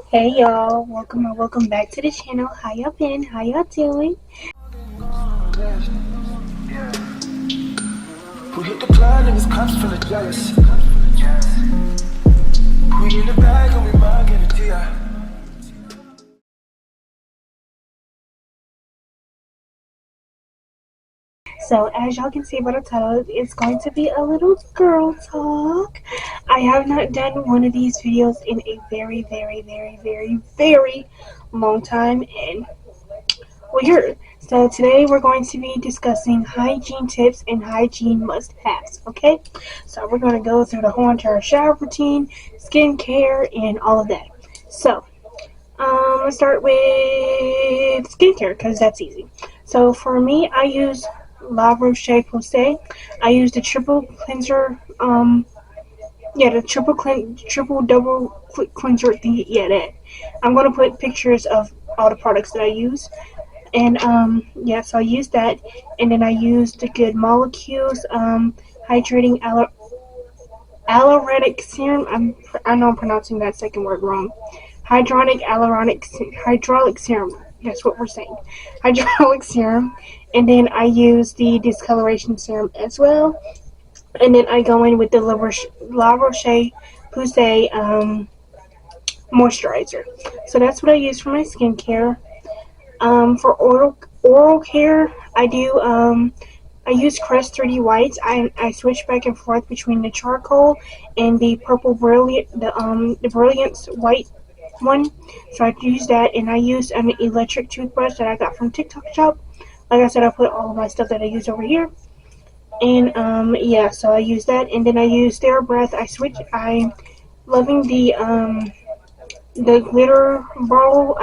Hey y'all, welcome back to the channel. How y'all been? How y'all doing? We hit the club and his cops feeling jealous. We in the bag and we might get a TI. So as y'all can see by the title, it's going to be a little girl talk. I have not done one of these videos in a very long time, and well, here. So today we're going to be discussing hygiene tips and hygiene must-haves. Okay, so we're going to go through the whole entire shower routine, skincare, and all of that. So let's start with skincare because that's easy. So for me, I use La Roche-Posay. I use the triple cleanser. The triple double cleanser thing. Yeah, that. I'm gonna put pictures of all the products that I use, and yeah. So I use that, and then I use the Good Molecules hydrating hyaluronic serum. I know I'm pronouncing that second word wrong. Hydraulic serum. That's what we're saying. Hydraulic serum, and then I use the discoloration serum as well. And then I go in with the La Roche Posay moisturizer. So that's what I use for my skincare. For oral care, I use Crest 3D whites. I switch back and forth between the charcoal and the purple the brilliance white one. So I use that, and I use an electric toothbrush that I got from TikTok shop. Like I said, I put all of my stuff that I use over here. And yeah, so I use that, and then I use their breath. I'm loving the glitter bottle.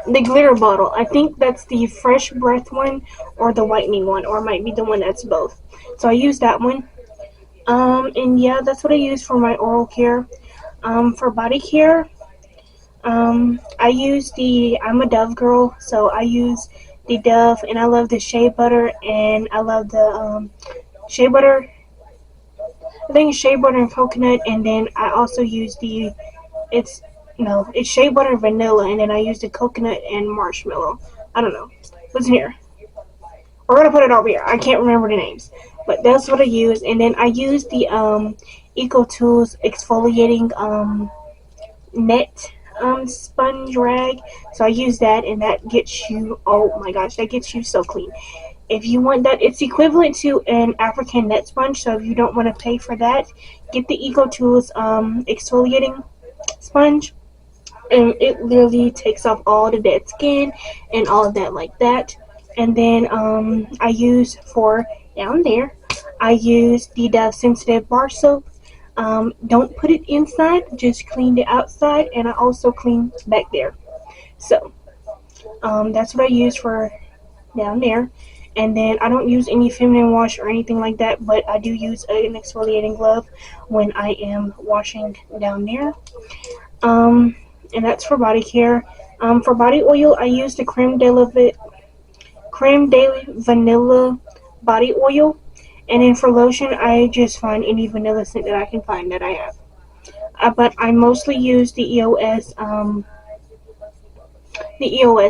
The glitter bottle. I think that's the fresh breath one or the whitening one, or it might be the one that's both. So I use that one. And yeah, that's what I use for my oral care. For body care, I'm a Dove girl, so I use the Dove, and I love the shea butter, and I love the shea butter. I think it's shea butter and coconut, and then I also use it's it's shea butter and vanilla, and then I use the coconut and marshmallow. I don't know. Listen here. We're gonna put it over here. I can't remember the names, but that's what I use. And then I use the Eco Tools exfoliating net sponge rag. So I use that, and that gets you. Oh my gosh, that gets you so clean. If you want that, it's equivalent to an African net sponge. So if you don't want to pay for that, get the Eco Tools exfoliating sponge, and it literally takes off all the dead skin and all of that like that. And then I use for down there, I use the Dove Sensitive Bar Soap. Don't put it inside, just clean the outside, and I also clean back there. So that's what I use for down there. And then I don't use any feminine wash or anything like that, but I do use an exfoliating glove when I am washing down there. And that's for body care. For body oil, I use the Creme de Vanilla body oil. And then for lotion, I just find any vanilla scent that I can find that I have. But I mostly use the EOS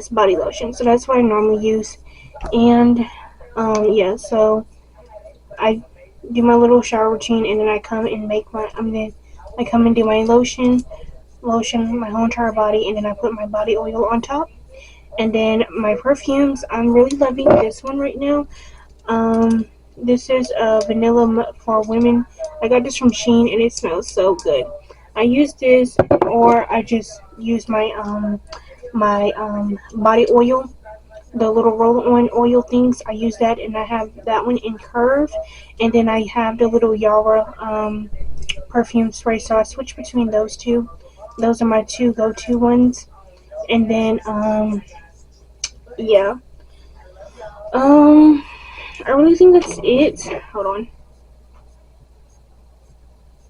body lotion. So that's what I normally use. And yeah, so I do my little shower routine, and then I come and I come and do my lotion my whole entire body, and then I put my body oil on top. And then my perfumes, I'm really loving this one right now. This is vanilla for women. I got this from Shein, and it smells so good. I use this, or I just use my body oil, the little roll-on oil things. I use that, and I have that one in Curve, and then I have the little Yara perfume spray. So I switch between those two. Those are my two go-to ones. And then yeah, I really think that's it. Hold on.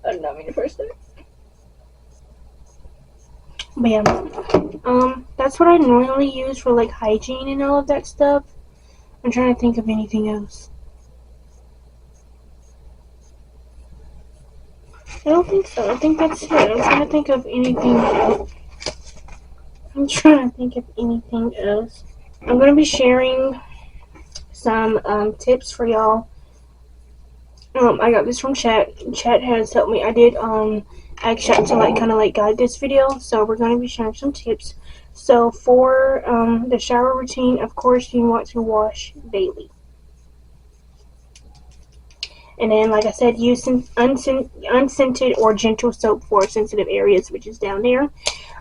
I did not mean to press that. But yeah, that's what I normally use for like hygiene and all of that stuff. I'm trying to think of anything else. I don't think so. I think that's it. I'm trying to think of anything else. I'm trying to think of anything else. I'm gonna be sharing some tips for y'all. I got this from chat. Chat has helped me. I did ask chat to like kind of like guide this video, so we're gonna be sharing some tips. So for the shower routine, of course, you want to wash daily. And then, like I said, use unscented or gentle soap for sensitive areas, which is down there.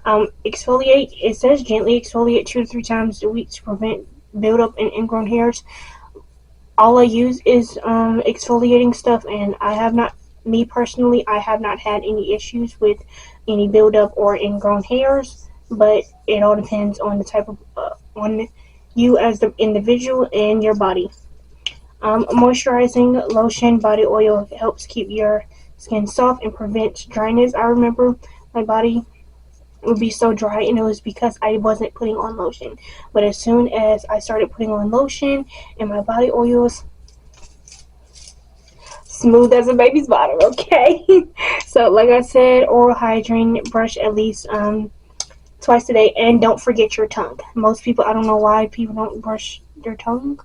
Exfoliate. It says gently exfoliate 2 to 3 times a week to prevent buildup and ingrown hairs. All I use is exfoliating stuff, and I have not, me personally, I have not had any issues with any buildup or ingrown hairs. But it all depends on the type of on you as the individual and your body. Moisturizing lotion, body oil helps keep your skin soft and prevents dryness. I remember my body would be so dry, and it was because I wasn't putting on lotion. But as soon as I started putting on lotion and my body oils, smooth as a baby's bottom, okay? So, like I said, oral hygiene, brush at least twice a day, and don't forget your tongue. Most people, I don't know why people don't brush their tongue.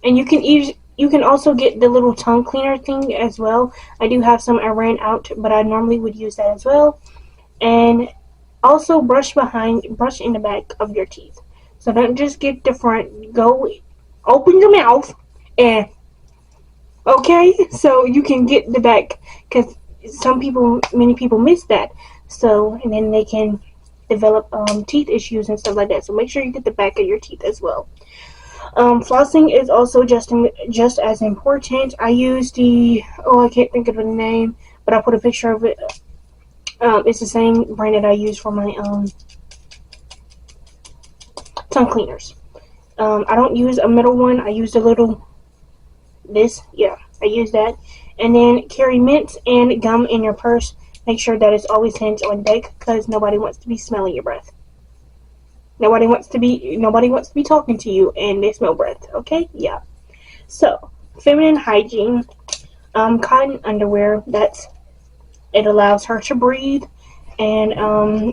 And you can also get the little tongue cleaner thing as well. I do have some. I ran out, but I normally would use that as well. And also brush in the back of your teeth. So don't just get the front. Go open your mouth and okay, so you can get the back because many people miss that. So and then they can develop teeth issues and stuff like that. So make sure you get the back of your teeth as well. Flossing is also just as important. I use I can't think of the name, but I put a picture of it. It's the same brand that I use for my tongue cleaners. I don't use a middle one. I use the little yeah, I use that. And then carry mints and gum in your purse. Make sure that it's always hands on deck because nobody wants to be smelling your breath. Nobody wants to be talking to you and they smell breath. Okay, yeah. So feminine hygiene. Cotton underwear. It allows her to breathe and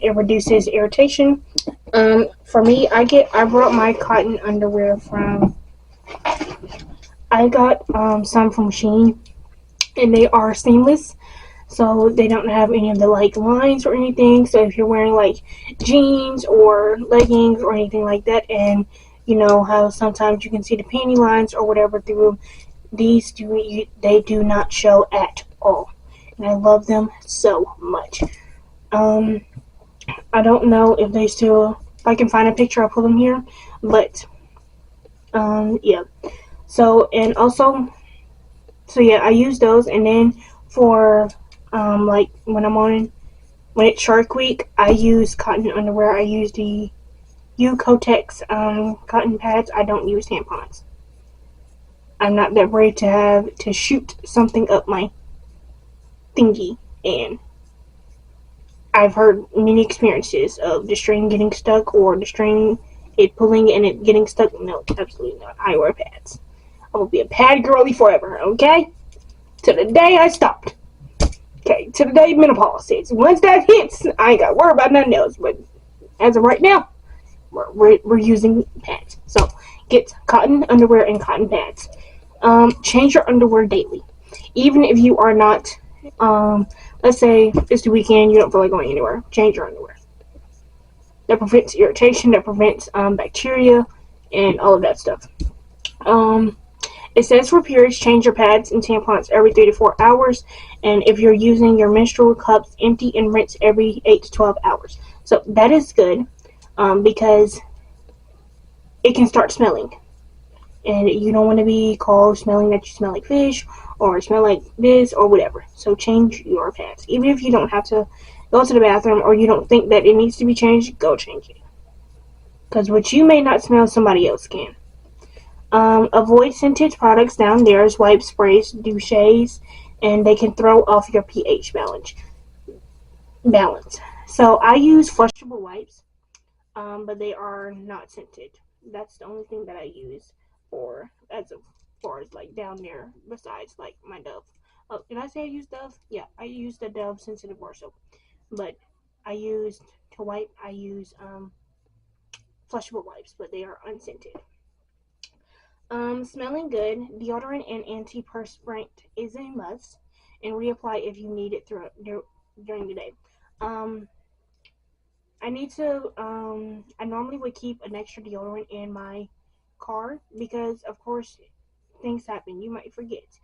it reduces irritation. For me, I brought my cotton underwear from. I got some from Hygiene, and they are seamless, so they don't have any of the like lines or anything. So if you're wearing like jeans or leggings or anything like that, and you know how sometimes you can see the panty lines or whatever through them, they do not show at all, and I love them so much. Um, I don't know if they still. If I can find a picture, I'll put them here. But yeah. So and also, so yeah, I use those, and then for like when it's Shark Week, I use cotton underwear. I use the U-Kotex cotton pads. I don't use tampons. I'm not that brave to shoot something up my thingy, and I've heard many experiences of the string getting stuck or the string it pulling and it getting stuck. No, absolutely not. I wear pads. I will be a pad girly forever, okay? To the day I stopped. Okay, to the day menopause hits. Once that hits, I ain't got to worry about nothing else. But as of right now, we're using pads. So get cotton underwear and cotton pads. Change your underwear daily. Even if you are not, let's say it's the weekend, you don't feel like going anywhere. Change your underwear. That prevents irritation, that prevents bacteria, and all of that stuff. Um, It says for periods, change your pads and tampons every 3 to 4 hours. And if you're using your menstrual cups, empty and rinse every 8 to 12 hours. So that is good because it can start smelling. And you don't want to be called smelling that you smell like fish or smell like this or whatever. So change your pads. Even if you don't have to go to the bathroom or you don't think that it needs to be changed, go change it. Because what you may not smell, somebody else can. Avoid scented products down there as wipe sprays, douches, and they can throw off your pH balance. So I use flushable wipes, but they are not scented. That's the only thing that I use for as far as like down there. Besides like my Dove Oh, did I say I use Dove? Yeah, I use the Dove sensitive bar soap. But I used to wipe. I use flushable wipes, but they are unscented. Smelling good, deodorant and antiperspirant is a must, and reapply if you need it during the day. Um, I need to. I normally would keep an extra deodorant in my car because, of course, things happen. You might forget,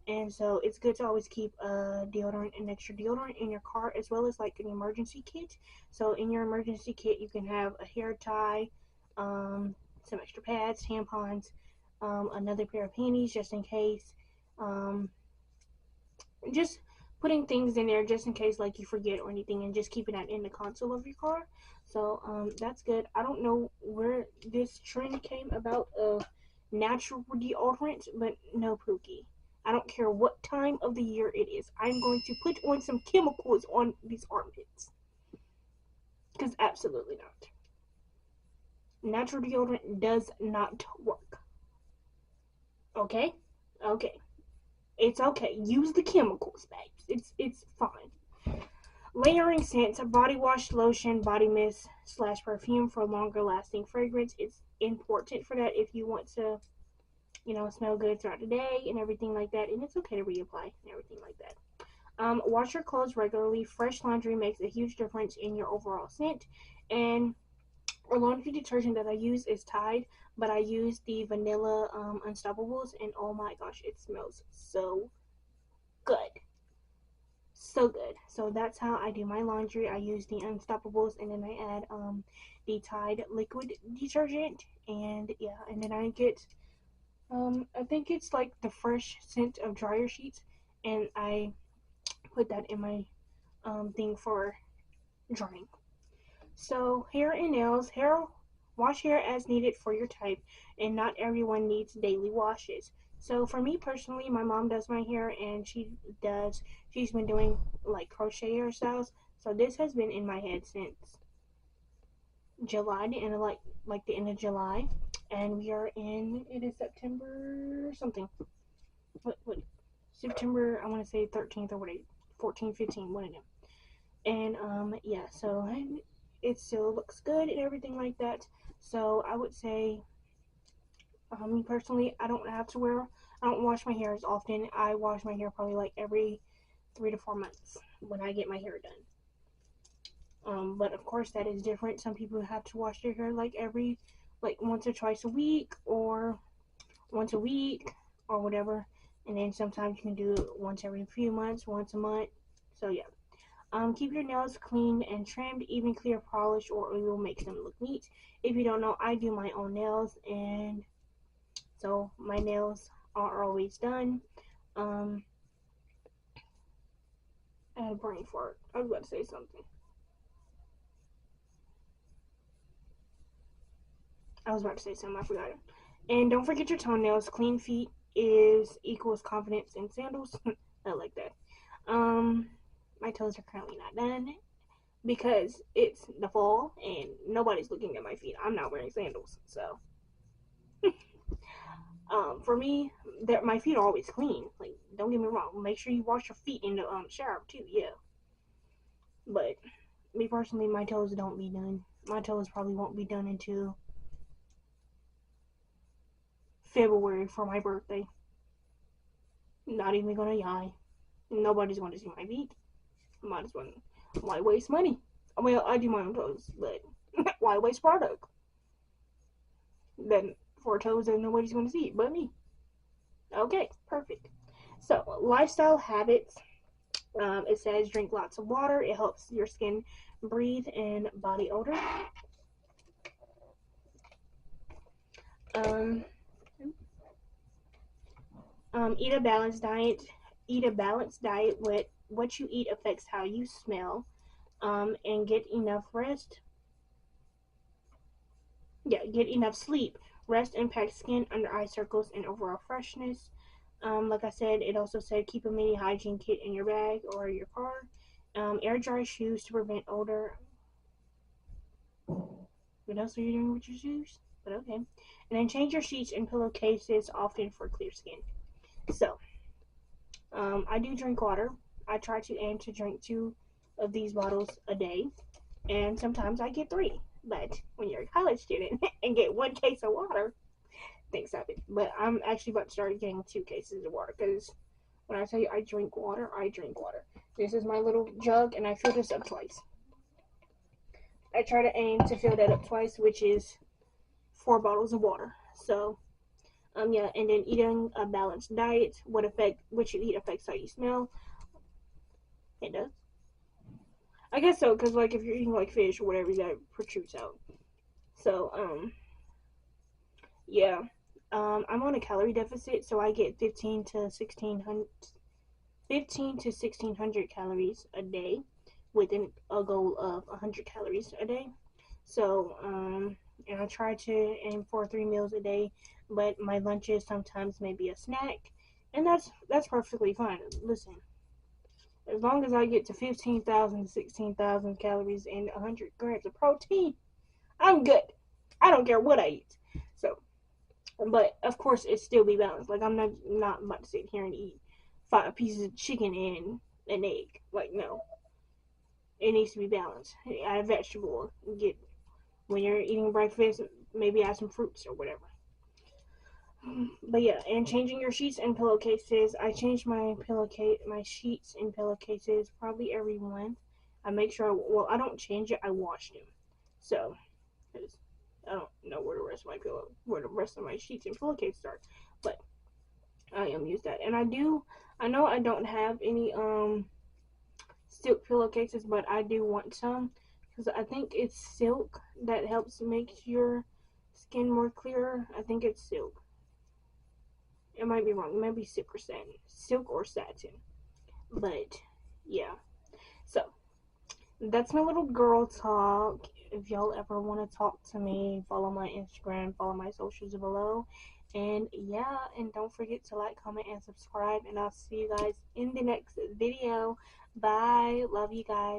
and so it's good to always keep a deodorant, an extra deodorant in your car, as well as like an emergency kit. So in your emergency kit, you can have a hair tie, some extra pads, tampons, another pair of panties just in case. Um, just putting things in there just in case like you forget or anything, and just keeping that in the console of your car. So that's good. I don't know where this trend came about of natural deodorant, but no, Pookie, I don't care what time of the year it is, I'm going to put on some chemicals on these armpits, because absolutely not. Natural deodorant does not work. Okay, okay, it's okay, use the chemicals, babes. It's fine. Layering scents, a body wash, lotion, body mist slash perfume for longer lasting fragrance. It's important for that if you want to, smell good throughout the day and everything like that. And it's okay to reapply and everything like that. Wash your clothes regularly. Fresh laundry makes a huge difference in your overall scent. And a laundry detergent that I use is Tide, but I use the vanilla Unstoppables, and oh my gosh, it smells so good. So good. So that's how I do my laundry. I use the Unstoppables, and then I add the Tide liquid detergent, and yeah, and then I get I think it's like the fresh scent of dryer sheets, and I put that in my thing for drying. So hair and nails, wash hair as needed for your type, and not everyone needs daily washes. So for me personally, my mom does my hair, and she's been doing like crochet hairstyles. So this has been in my head since July, the end of like the end of July, and we are in, it is September something. What September, I want to say 13th or what, 14, 15, one of them. And yeah, so it still looks good and everything like that. So I would say, me personally, I don't wash my hair as often. I wash my hair probably like every 3 to 4 months when I get my hair done. But of course that is different. Some people have to wash their hair like once or twice a week, or once a week, or whatever. And then sometimes you can do it once every few months, once a month. So yeah. Keep your nails clean and trimmed. Even clear polish or oil makes them look neat. If you don't know, I do my own nails, and so my nails are always done. Um, I had a brain fart. I was about to say something. I forgot it. And don't forget your toenails. Clean feet is equals confidence in sandals. I like that. Um, my toes are currently not done because it's the fall and nobody's looking at my feet. I'm not wearing sandals, so for me, my feet are always clean. Like, don't get me wrong. Make sure you wash your feet in the shower too. Yeah, but me personally, my toes don't be done. My toes probably won't be done until February for my birthday. Not even gonna lie. Nobody's going to see my feet. Might as well. Why waste money? Well, I do my own toes, but why waste product? Then for toes that nobody's going to see but me. Okay, perfect. So lifestyle habits. It says drink lots of water. It helps your skin breathe and body odor. Um, eat a balanced diet. Eat a balanced diet. What you eat affects how you smell. And get enough rest. Yeah, get enough sleep. Rest impacts skin, under eye circles, and overall freshness. Like I said, it also said keep a mini hygiene kit in your bag or your car. Air dry shoes to prevent odor. What else are you doing with your shoes? But okay. And then change your sheets and pillowcases often for clear skin. So, I do drink water. I try to aim to drink 2 of these bottles a day, and sometimes I get 3. But when you're a college student and get 1 case of water, things happen. But I'm actually about to start getting 2 cases of water because when I tell you I drink water, I drink water. This is my little jug, and I fill this up twice. I try to aim to fill that up twice, which is 4 bottles of water. So, yeah, and then eating a balanced diet. What you eat affects how you smell. It does. I guess so, because like if you're eating like fish or whatever, that protrudes out. So, yeah, I'm on a calorie deficit, so I get 15 to 1600 calories a day, with a goal of 100 calories a day. So, and I try to aim for 3 meals a day, but my lunches sometimes may be a snack, and that's perfectly fine. Listen, as long as I get to 15,000 to 16,000 calories and 100 grams of protein, I'm good. I don't care what I eat. So, but of course, it still be balanced. Like I'm not about to sit here and eat 5 pieces of chicken and an egg. Like no, it needs to be balanced. Add a vegetable. Get when you're eating breakfast, maybe add some fruits or whatever. But yeah, and changing your sheets and pillowcases. I change my sheets and pillowcases probably every month. I make sure. I don't change it. I wash them. So, I don't know where the rest of my sheets and pillowcases are, but I use that. And I know I don't have any silk pillowcases, but I do want some because I think it's silk that helps make your skin more clearer. I think it's silk. It might be wrong. It might be silk or satin. But yeah. So that's my little girl talk. If y'all ever want to talk to me, follow my Instagram, follow my socials below. And yeah, and don't forget to like, comment, and subscribe. And I'll see you guys in the next video. Bye. Love you guys.